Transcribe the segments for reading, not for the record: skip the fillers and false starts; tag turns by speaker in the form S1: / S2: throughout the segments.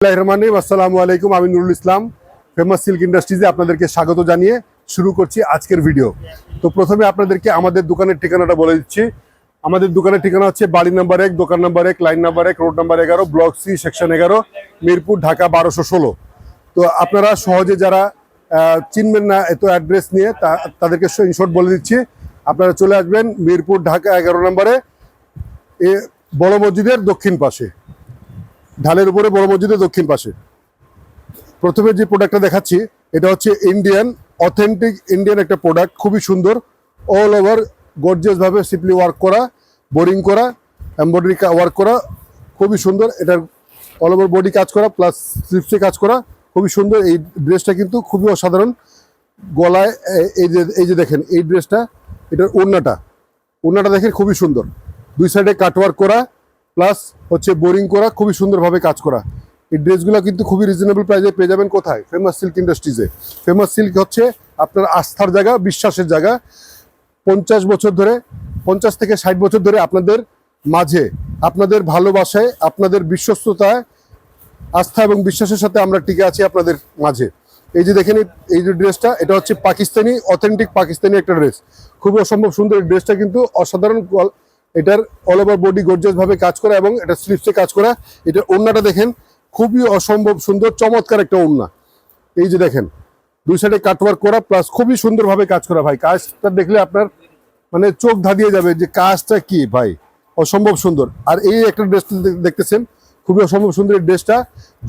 S1: আসসালামু আলাইকুম। আমি নুরুল ইসলাম ফেমাস সিল্ক ইন্ডাস্ট্রিজে আপনাদেরকে স্বাগত জানিয়ে শুরু করছি আজকের ভিডিও। তো প্রথমে আপনাদেরকে আমাদের দোকানের ঠিকানাটা বলে দিচ্ছি। আমাদের দোকানের ঠিকানা হচ্ছে বাড়ি নাম্বার 1, দোকান number 1, line number 1, road number 11, block C, section 11, Mirpur, Dhaka 1216। তো আপনারা সহজে যারা চিনবেন না এত অ্যাড্রেস নিয়ে তাদেরকে ইনশর্ট বলে দিচ্ছি। আপনারা চলে আসবেন মিরপুর, ঢাকা 11 নম্বরে, বড় মসজিদের দক্ষিণ পাশে, ঢালের উপরে বড় মসজিদের দক্ষিণ পাশে। প্রথমে যে প্রোডাক্টটা দেখাচ্ছি এটা হচ্ছে অথেন্টিক ইন্ডিয়ান একটা প্রোডাক্ট, খুবই সুন্দর, অল ওভার গর্জিয়াস ভাবে সিম্পলি ওয়ার্ক করা, বোরিং করা, এমব্রয়ডারি ওয়ার্ক করা, খুবই সুন্দর। এটার অল ওভার বডি কাজ করা প্লাস স্লিপসে কাজ করা, খুবই সুন্দর। এই ড্রেসটা কিন্তু খুবই অসাধারণ। গলায় এই যে দেখেন এই ড্রেসটা, এটার ওড়নাটা দেখেন খুবই সুন্দর, দুই সাইডে কাটওয়ার্ক করা প্লাস হচ্ছে বোরিং করা, খুবই সুন্দরভাবে কাজ করা। এই ড্রেসগুলো কিন্তু খুবই রিজনেবল প্রাইসে পেয়ে যাবেন। কোথায়? ফেমাস সিল্ক ইন্ডাস্ট্রিজে। ফেমাস সিল্ক হচ্ছে আপনার আস্থার জায়গা, বিশ্বাসের জায়গা। 50 থেকে 60 বছর ধরে আপনাদের মাঝে, আপনাদের ভালোবাসায়, আপনাদের বিশ্বস্ততায়, আস্থা এবং বিশ্বাসের সাথে আমরা টিকে আছি আপনাদের মাঝে। এই যে দেখেন এই যে ড্রেসটা, এটা হচ্ছে পাকিস্তানি, অথেন্টিক পাকিস্তানি একটা ড্রেস, খুবই অসম্ভব সুন্দর। এই ড্রেসটা কিন্তু অসাধারণ। এটার অল ওভার বডি গর্জিয়াস ভাবে কাজ করা এবং এটা স্লিপসে কাজ করা। এটার ওড়নাটা দেখেন খুবই অসম্ভব সুন্দর, চমৎকার একটা ওড়না। এই যে দেখেন দুই সাইডে কাটওয়ার্ক করা প্লাস খুবই সুন্দরভাবে কাজ করা। ভাই কাজটা দেখলে আপনার মানে চোখ ধাঁধিয়ে যাবে যে কাজটা কি ভাই, অসম্ভব সুন্দর। আর এই একটা ড্রেসটা দেখতেছেন খুবই অসম্ভব সুন্দর। এই ড্রেসটা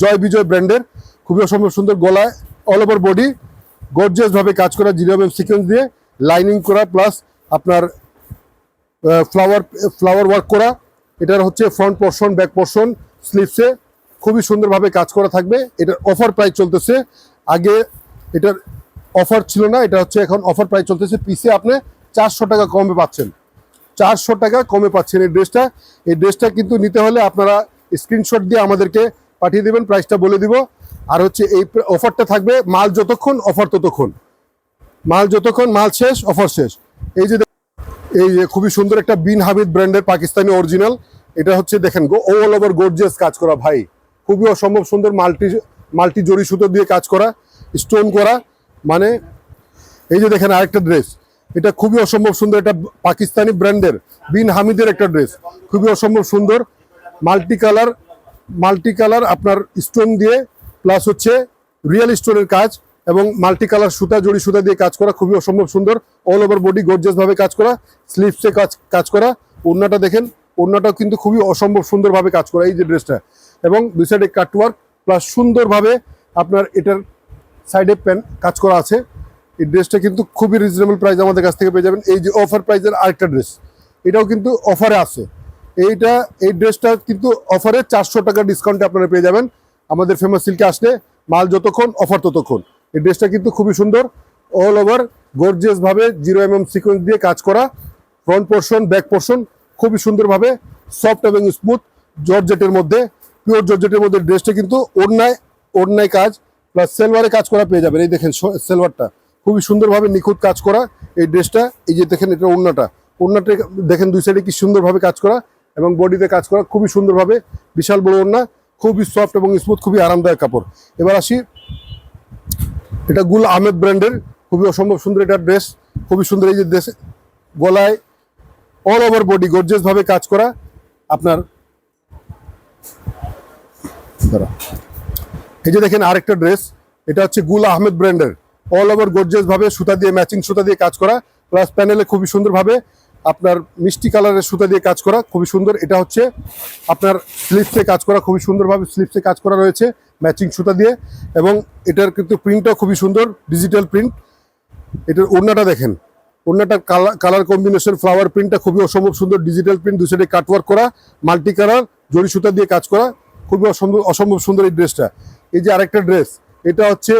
S1: জয় বিজয় ব্র্যান্ডের, খুবই অসম্ভব সুন্দর। গলায় অল ওভার বডি গর্জিয়াস ভাবে কাজ করা, 0 mm সিকোয়েন্স দিয়ে লাইনিং করা প্লাস আপনার ফ্লাওয়ার ওয়ার্ক করা। এটার হচ্ছে ফ্রন্ট পোর্শন, ব্যাক পোর্শন, স্লিভসে খুবই সুন্দরভাবে কাজ করা থাকবে। এটার অফার প্রাইস চলতেছে, আগে এটার অফার ছিল না, এটা হচ্ছে এখন অফার প্রাইস চলতেছে। পিসে আপনি 400 টাকা কমে পাচ্ছেন, 400 টাকা কমে পাচ্ছেন এই ড্রেসটা। এই ড্রেসটা কিন্তু নিতে হলে আপনারা স্ক্রিনশট দিয়ে আমাদেরকে পাঠিয়ে দেবেন, প্রাইসটা বলে দিব। আর হচ্ছে এই অফারটা থাকবে মাল যতক্ষণ অফার ততক্ষণ, মাল যতক্ষণ, মাল শেষ অফার শেষ। এই যে খুবই সুন্দর একটা বিন হামিদ ব্র্যান্ডের পাকিস্তানি অরিজিনাল। এটা হচ্ছে দেখেন অল ওভার গর্জিয়াস কাজ করা ভাই, খুবই অসম্ভব সুন্দর। মাল্টি জরি সুতো দিয়ে কাজ করা, স্টোন করা। মানে এই যে দেখেন আরেকটা ড্রেস, এটা খুবই অসম্ভব সুন্দর। এটা পাকিস্তানি ব্র্যান্ডের বিন হামিদের একটা ড্রেস, খুবই অসম্ভব সুন্দর। মাল্টি কালার আপনার স্টোন দিয়ে প্লাস হচ্ছে রিয়েল স্টোনের কাজ এবং মাল্টি কালার সুতা, জড়ি সুতা দিয়ে কাজ করা, খুবই অসম্ভব সুন্দর। অল ওভার বডি গর্জিয়াস ভাবে কাজ করা, স্লিভসে কাজ করা। ওড়নাটা দেখেন, ওড়নাটাও কিন্তু খুবই অসম্ভব সুন্দরভাবে কাজ করা এই যে ড্রেসটা। এবং দুই সাইডে কাটওয়ার্ক প্লাস সুন্দরভাবে আপনার এটার সাইডে কাজ করা আছে। এই ড্রেসটা কিন্তু খুবই রিজনেবল প্রাইস আমাদের কাছ থেকে পেয়ে যাবেন। এই যে অফার প্রাইসের আরেকটা ড্রেস, এটাও কিন্তু অফারে আছে। এই ড্রেসটা কিন্তু অফারে 400 টাকা ডিসকাউন্টে আপনারা পেয়ে যাবেন আমাদের ফেমাস সিল্কে আসলে। মাল যতক্ষণ অফার ততক্ষণ। এই ড্রেসটা কিন্তু খুবই সুন্দর, অল ওভার গর্জিয়াস ভাবে 0 mm সিকোয়েন্স দিয়ে কাজ করা, ফ্রন্ট পোর্শন, ব্যাক পোর্শন খুবই সুন্দরভাবে সফট এবং স্মুথ জর্জেটের মধ্যে, পিওর জর্জেটের মধ্যে। ড্রেসটা কিন্তু ওড়নায় কাজ প্লাস সেলভারে কাজ করা পেয়ে যাবেন। এই দেখেন সেলভারটা খুবই সুন্দরভাবে নিখুঁত কাজ করা এই ড্রেসটা। এই যে দেখেন এটা ওড়নাটা দেখেন দুই সাইডে কি সুন্দরভাবে কাজ করা এবং বডিতে কাজ করা, খুবই সুন্দরভাবে। বিশাল বড় ওড়না, খুবই সফট এবং স্মুথ, খুবই আরামদায়ক কাপড়। এবার আসি, এটা গুল আহমেদ ব্র্যান্ডের, খুবই অসম্ভব সুন্দর এটা ড্রেস, খুবই সুন্দর। এই যে ড্রেস গলায় অল ওভার বডি গর্জিয়াস ভাবে কাজ করা আপনার। এই যে দেখেন আরেকটা ড্রেস, এটা হচ্ছে গুল আহমেদ ব্র্যান্ডের, অল ওভার গর্জিয়াস ভাবে সুতা দিয়ে, ম্যাচিং সুতা দিয়ে কাজ করা প্লাস প্যানেলে খুবই সুন্দরভাবে আপনার মিষ্টি কালারের সুতা দিয়ে কাজ করা, খুবই সুন্দর। এটা হচ্ছে আপনার স্লিপসে কাজ করা, খুবই সুন্দরভাবে স্লিপসে কাজ করা রয়েছে ম্যাচিং সুতা দিয়ে। এবং এটার কিন্তু প্রিন্টটাও খুবই সুন্দর, ডিজিটাল প্রিন্ট। এটার ওড়নাটা দেখেন, ওড়নাটার কালার কম্বিনেশন, ফ্লাওয়ার প্রিন্টটা খুবই অসম্ভব সুন্দর, ডিজিটাল প্রিন্ট, দুই সাইডে কাটওয়ার্ক করা, মাল্টি কালার জরি সুতা দিয়ে কাজ করা, খুবই অসম্ভব সুন্দর এই ড্রেসটা। এই যে আরেকটা ড্রেস, এটা হচ্ছে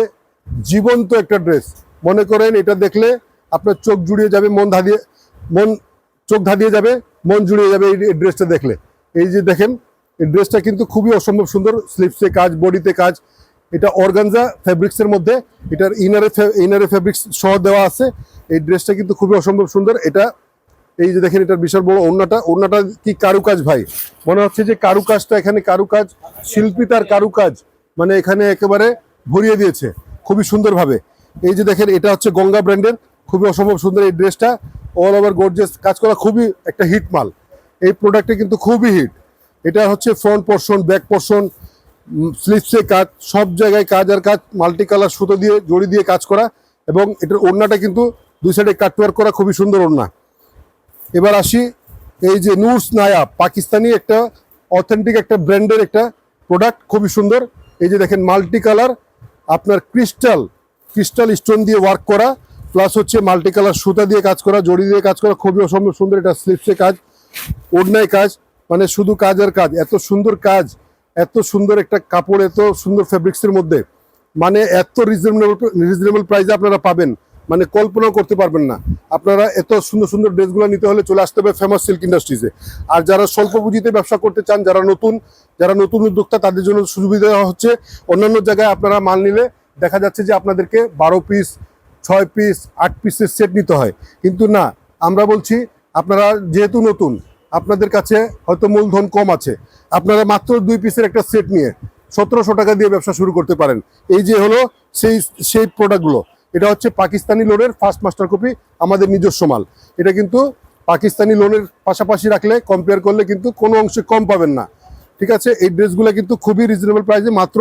S1: জীবন্ত একটা ড্রেস। মনে করেন এটা দেখলে আপনার চোখ জুড়িয়ে যাবে, চোখ ধাঁধিয়ে যাবে, মন জুড়িয়ে যাবে এই ড্রেসটা দেখলে। এই যে দেখেন এই ড্রেসটা কিন্তু খুবই অসম্ভব সুন্দর, স্লিপসে কাজ, বডিতে কাজ। এটা অর্গানজা ফেব্রিক্সের মধ্যে, এটার ইনারে ফেব্রিক্স সহ দেওয়া আছে। এই ড্রেসটা কিন্তু খুবই অসম্ভব সুন্দর। এটা এই যে দেখেন এটার বিশাল বড় ওড়নাটা কি কারুকাজ ভাই, মনে হচ্ছে যে কারুকাজটা এখানে, কারুকাজ, শিল্পী তার কারুকাজ মানে এখানে একেবারে ভরিয়ে দিয়েছে খুবই সুন্দরভাবে। এই যে দেখেন, এটা হচ্ছে গঙ্গা ব্র্যান্ডের, খুবই অসম্ভব সুন্দর এই ড্রেসটা, অল ওভার গর্জিয়াস কাজ করা, খুবই একটা হিট মাল। এই প্রোডাক্টটা কিন্তু খুবই হিট। এটা হচ্ছে ফ্রন্ট পোর্শন, ব্যাক পোর্শন, স্লিভসে কাজ, সব জায়গায় কাজ আর কাজ, মাল্টি কালার সুতো দিয়ে জড়ি দিয়ে কাজ করা, এবং এটার ওড়নাটা কিন্তু দুই সাইডে কাটওয়ার্ক করা, খুবই সুন্দর ওড়না। এবার আসি, এই যে নুরস নায়াব, পাকিস্তানি একটা অথেন্টিক একটা ব্র্যান্ডের একটা প্রোডাক্ট, খুবই সুন্দর। এই যে দেখেন, মাল্টি কালার আপনার ক্রিস্টাল স্টোন দিয়ে ওয়ার্ক করা, প্লাস হচ্ছে মাল্টি কালার সুতা দিয়ে কাজ করা, জড়ি দিয়ে কাজ করা, খুবই অসম্ভব সুন্দর। এটা স্লিভসে কাজ, ওড়নায় কাজ, মানে শুধু কাজ আর কাজ, এত সুন্দর কাজ, এত সুন্দর একটা কাপড়, এত সুন্দর ফেব্রিক্সের মধ্যে, মানে এত রিজনেবল প্রাইসে আপনারা পাবেন, মানে কল্পনাও করতে পারবেন না। আপনারা এত সুন্দর সুন্দর ড্রেসগুলো নিতে হলে চলে আসতে হবে ফেমাস সিল্ক ইন্ডাস্ট্রিজে। আর যারা স্বল্প পুঁজিতে ব্যবসা করতে চান, যারা নতুন উদ্যোক্তা, তাদের জন্য সুবিধা দেওয়া হচ্ছে। অন্যান্য জায়গায় আপনারা মাল নিলে দেখা যাচ্ছে যে আপনাদেরকে 12 পিস, 6 পিস, 8 পিসের সেট নিতে হয়, কিন্তু না, আমরা বলছি আপনারা যেহেতু নতুন, আপনাদের কাছে হয়তো মূলধন কম আছে, আপনারা মাত্র 2 পিসের একটা সেট নিয়ে 1700 টাকা দিয়ে ব্যবসা শুরু করতে পারেন। এই যে হলো সেই প্রোডাক্টগুলো। এটা হচ্ছে পাকিস্তানি লোনের ফার্স্ট মাস্টার কপি, আমাদের নিজস্ব মাল। এটা কিন্তু পাকিস্তানি লোনের পাশাপাশি রাখলে, কম্পেয়ার করলে কিন্তু কোনো অংশে কম পাবেন না, ঠিক আছে। এই ড্রেসগুলো কিন্তু খুবই রিজনেবল প্রাইসে, মাত্র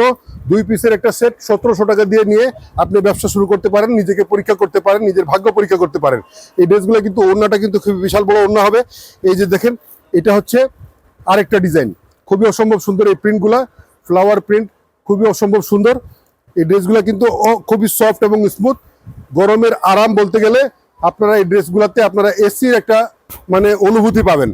S1: 2 পিসের একটা সেট 1700 টাকা দিয়ে নিয়ে আপনি ব্যবসা শুরু করতে পারেন, নিজেকে পরীক্ষা করতে পারেন, নিজের ভাগ্য পরীক্ষা করতে পারেন। এই ড্রেসগুলো কিন্তু ওড়নাটা কিন্তু খুবই বিশাল বড় ওড়না হবে। এই যে দেখেন, এটা হচ্ছে আরেকটা ডিজাইন, খুবই অসম্ভব সুন্দর। এই প্রিন্টগুলা ফ্লাওয়ার প্রিন্ট, খুবই অসম্ভব সুন্দর। এই ড্রেসগুলো কিন্তু খুবই সফট এবং স্মুথ। গরমের আরাম বলতে গেলে আপনারা এই ড্রেসগুলোতে আপনারা এসির একটা মানে অনুভূতি পাবেন।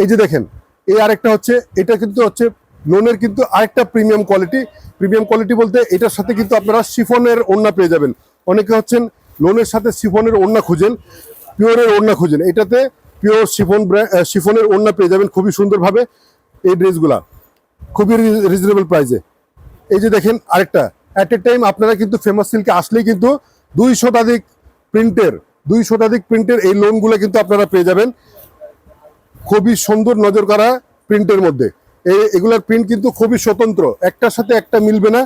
S1: এই যে দেখেন, এই আরেকটা হচ্ছে, এটা কিন্তু হচ্ছে লোনের কিন্তু আরেকটা প্রিমিয়াম কোয়ালিটি বলতে এটার সাথে কিন্তু আপনারা শিফনের ওড়না পেয়ে যাবেন। অনেকে হচ্ছেন লোনের সাথে শিফনের ওড়না খুঁজেন, পিওরের ওড়না খুঁজেন, এটাতে পিওর শিফনের ওড়না পেয়ে যাবেন খুবই সুন্দরভাবে। এই ড্রেসগুলা খুবই রিজনেবল প্রাইসে। এই যে দেখেন আরেকটা, অ্যাট এ টাইম আপনারা কিন্তু ফেমাস সিল্কে আসলেই কিন্তু 2 শতাধিক প্রিন্টের এই লোনগুলো কিন্তু আপনারা পেয়ে যাবেন খুবই সুন্দর নজর করা প্রিন্টের মধ্যে। এগুলার প্রিন্ট কিন্তু খুবই স্বতন্ত্র, একটার সাথে একটা মিলবে না।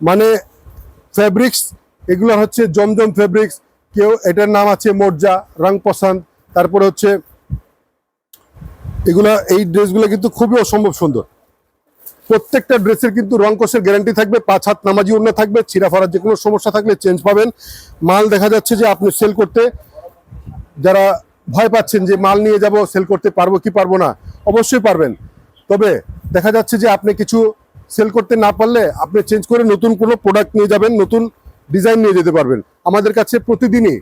S1: মানে ফ্যাব্রিক্স এগুলো হচ্ছে জমজম ফ্যাব্রিক্স, কেউ এটার নাম আছে মোর্জা, রং পছন্দ, তারপরে হচ্ছে এই ড্রেসগুলো কিন্তু খুবই অসম্ভব সুন্দর। প্রত্যেকটা ড্রেসের কিন্তু রং কষের গ্যারান্টি থাকবে, 5 হাত নামাজি ওড়না থাকবে, ছিঁড়া ফাড়ার যে কোনো সমস্যা থাকলে চেঞ্জ পাবেন। মাল দেখা যাচ্ছে যে আপনি সেল করতে যারা ভয় পাচ্ছেন যে মাল নিয়ে যাব, সেল করতে পারবো কি পারবো না, অবশ্যই পারবেন। তবে দেখা যাচ্ছে যে আপনি কিছু সেল করতে না পারলে আপনি চেঞ্জ করে নতুন কোনো প্রোডাক্ট নিয়ে যাবেন, নতুন ডিজাইন নিয়ে যেতে পারবেন। আমাদের কাছে প্রতিদিনই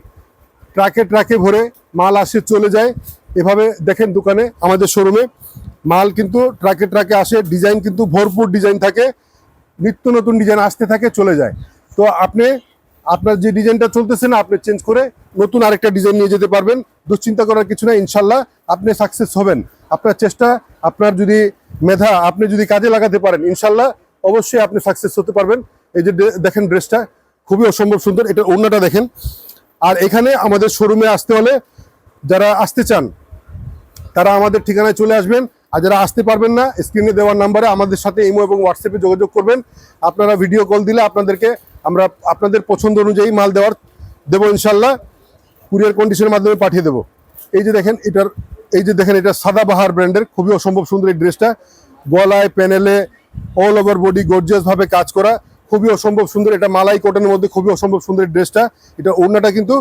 S1: ট্রাকে ভরে মাল আসে চলে যায়। এভাবে দেখেন দোকানে, আমাদের শোরুমে মাল কিন্তু ট্রাকে আসে, ডিজাইন কিন্তু ভরপুর ডিজাইন থাকে, নিত্য নতুন ডিজাইন আসতে থাকে, চলে যায়। তো আপনার যে ডিজাইনটা চলতেছে না, আপনি চেঞ্জ করে নতুন আরেকটা ডিজাইন নিয়ে যেতে পারবেন। দুশ্চিন্তা করার কিছু না, ইনশাল্লাহ আপনি সাকসেস হবেন। আপনার চেষ্টা, আপনার যদি মেধা আপনি যদি কাজে লাগাতে পারেন, ইনশাল্লাহ অবশ্যই আপনি সাকসেস হতে পারবেন। এই যে দেখেন ড্রেসটা খুবই অসম্ভব সুন্দর, এটা ওড়নাটা দেখেন। আর এখানে আমাদের শোরুমে আসতে হলে, যারা আসতে চান তারা আমাদের ঠিকানায় চলে আসবেন, আর যারা আসতে পারবেন না, স্ক্রিনে দেওয়ার নাম্বারে আমাদের সাথে ইমো এবং হোয়াটসঅ্যাপে যোগাযোগ করবেন। আপনারা ভিডিও কল দিলে আমরা আপনাদের পছন্দ অনুযায়ী মাল দেবো ইনশাল্লাহ, কুরিয়ার কন্ডিশনের মাধ্যমে পাঠিয়ে দেবো। এই যে দেখেন এটা সাদাবাহার ব্র্যান্ডের, খুবই অসম্ভব সুন্দর এই ড্রেসটা, গলায় প্যানেলে অল ওভার বডি গর্জিয়াস ভাবে কাজ করা, খুবই অসম্ভব সুন্দর। এটা মালাই কটনের মধ্যে খুবই অসম্ভব সুন্দর ড্রেসটা। এটা ওড়নাটা কিন্তু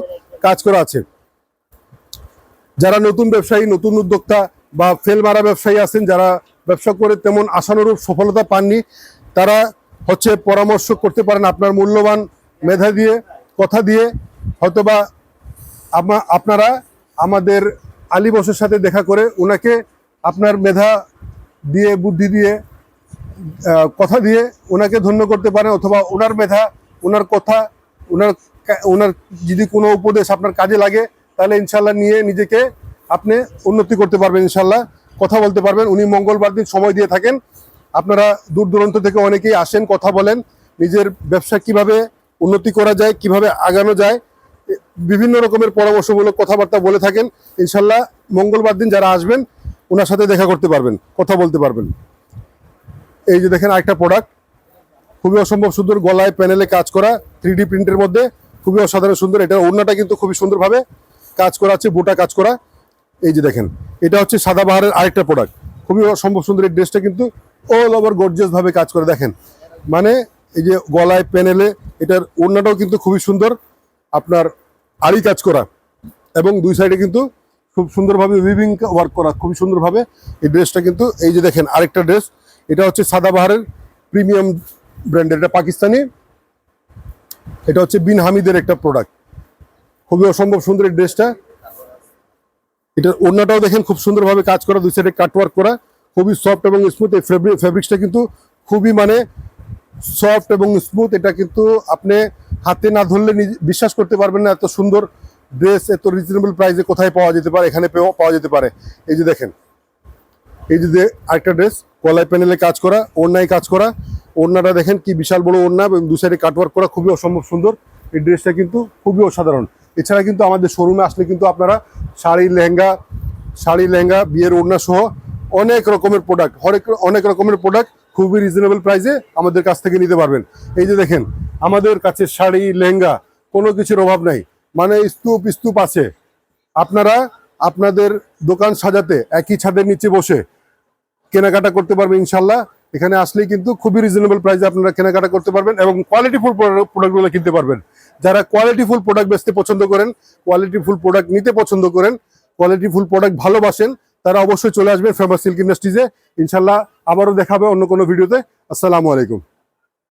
S1: কাজ করা আছে। যারা নতুন ব্যবসায়ী, নতুন উদ্যোক্তা বা ফেল মারা ব্যবসায়ী আছেন, যারা ব্যবসা করে তেমন আশানুরূপ সফলতা পাননি, তারা হচ্ছে পরামর্শ করতে পারেন আপনার মূল্যবান মেধা দিয়ে, কথা দিয়ে। হয়তোবা আপনারা আমাদের আলী বসের সাথে দেখা করে ওনাকে আপনার মেধা দিয়ে, বুদ্ধি দিয়ে, কথা দিয়ে ওনাকে ধন্য করতে পারেন, অথবা ওনার মেধা, ওনার কথা, ওনার যদি কোনো উপদেশ আপনার কাজে লাগে, তাহলে ইনশাল্লাহ নিয়ে নিজেকে আপনি উন্নতি করতে পারবেন, ইনশাল্লাহ কথা বলতে পারবেন। উনি মঙ্গলবার দিন সময় দিয়ে থাকেন। আপনারা দূর দূরান্ত থেকে অনেকেই আসেন, কথা বলেন, নিজের ব্যবসা কিভাবে উন্নতি করা যায়, কিভাবে আগানো যায়, বিভিন্ন রকমের পরামর্শমূলক কথাবার্তা বলে থাকেন। ইনশাল্লাহ মঙ্গলবার দিন যারা আসবেন ওনার সাথে দেখা করতে পারবেন, কথা বলতে পারবেন। এই যে দেখেন আরেকটা প্রোডাক্ট, খুবই অসম্ভব সুন্দর, গলায় প্যানেলে কাজ করা 3D প্রিন্টের মধ্যে, খুবই অসাধারণ সুন্দর। এটার ওড়নাটা কিন্তু খুবই সুন্দরভাবে কাজ করা আছে, বুটা কাজ করা। এই যে দেখেন, এটা হচ্ছে সাদাবাহারের আরেকটা প্রোডাক্ট, খুবই অসম্ভব সুন্দর। এই ড্রেসটা কিন্তু অল ওভার গর্জিয়াস ভাবে কাজ করে দেখেন, মানে এই যে গলায় প্যানেলে, এটার ওড়নাটাও কিন্তু খুবই সুন্দর, আপনার আড়ি কাজ করা, এবং দুই সাইডে কিন্তু খুব সুন্দরভাবে উইভিং ওয়ার্ক করা, খুবই সুন্দরভাবে এই ড্রেসটা কিন্তু। এই যে দেখেন আরেকটা ড্রেস, এটা হচ্ছে সাদাবাহারের প্রিমিয়াম ব্র্যান্ডের, এটা পাকিস্তানি, এটা হচ্ছে বিন হামিদের একটা প্রোডাক্ট, খুবই অসম্ভব সুন্দর এই ড্রেসটা। এটার ওড়নাটাও দেখেন খুব সুন্দরভাবে কাজ করা, দুই সাইডে কাটওয়ার্ক করা, খুবই সফট এবং স্মুথ। এই ফেব্রিক্সটা কিন্তু খুবই মানে সফট এবং স্মুথ। এটা কিন্তু আপনি হাতে না ধরলে বিশ্বাস করতে পারবেন না এত সুন্দর ড্রেস এত রিজনেবল প্রাইসে কোথায় পাওয়া যেতে পারে, এখানে পাওয়া যেতে পারে। এই যে দেখেন, এই যে আরেকটা ড্রেস, গলায় প্যানেলে কাজ করা, ওড়নায় কাজ করা, ওড়নাটা দেখেন কি বিশাল বড় ওড়না এবং দু সাইডে কাটওয়ার্ক করা, খুবই অসম্ভব সুন্দর। এই ড্রেসটা কিন্তু খুবই অসাধারণ। এছাড়া কিন্তু আমাদের শোরুমে আসলে কিন্তু আপনারা শাড়ি লেহেঙ্গা বিয়ের ওড়না সহ অনেক রকমের প্রোডাক্ট, অনেক রকমের প্রোডাক্ট খুবই রিজনেবল প্রাইসে আমাদের কাছ থেকে নিতে পারবেন। এই যে দেখেন, আমাদের কাছে শাড়ি লেহেঙ্গা কোনো কিছুর অভাব নাই, মানে স্তূপ আছে। আপনারা আপনাদের দোকান সাজাতে একই ছাদের নিচে বসে কেনাকাটা করতে পারবেন ইনশাল্লাহ। এখানে আসলেই কিন্তু খুবই রিজনেবল প্রাইসে আপনারা কেনাকাটা করতে পারবেন এবং কোয়ালিটিফুল প্রোডাক্টগুলো কিনতে পারবেন। যারা কোয়ালিটিফুল প্রোডাক্ট বেচতে পছন্দ করেন, কোয়ালিটিফুল প্রোডাক্ট নিতে পছন্দ করেন, কোয়ালিটিফুল প্রোডাক্ট ভালোবাসেন, তারা অবশ্যই চলে আসবেন ফেমাস সিল্ক ইন্ডাস্ট্রিজে। ইনশাল্লাহ আবারও দেখাবে অন্য কোনো ভিডিওতে। আসসালামু আলাইকুম।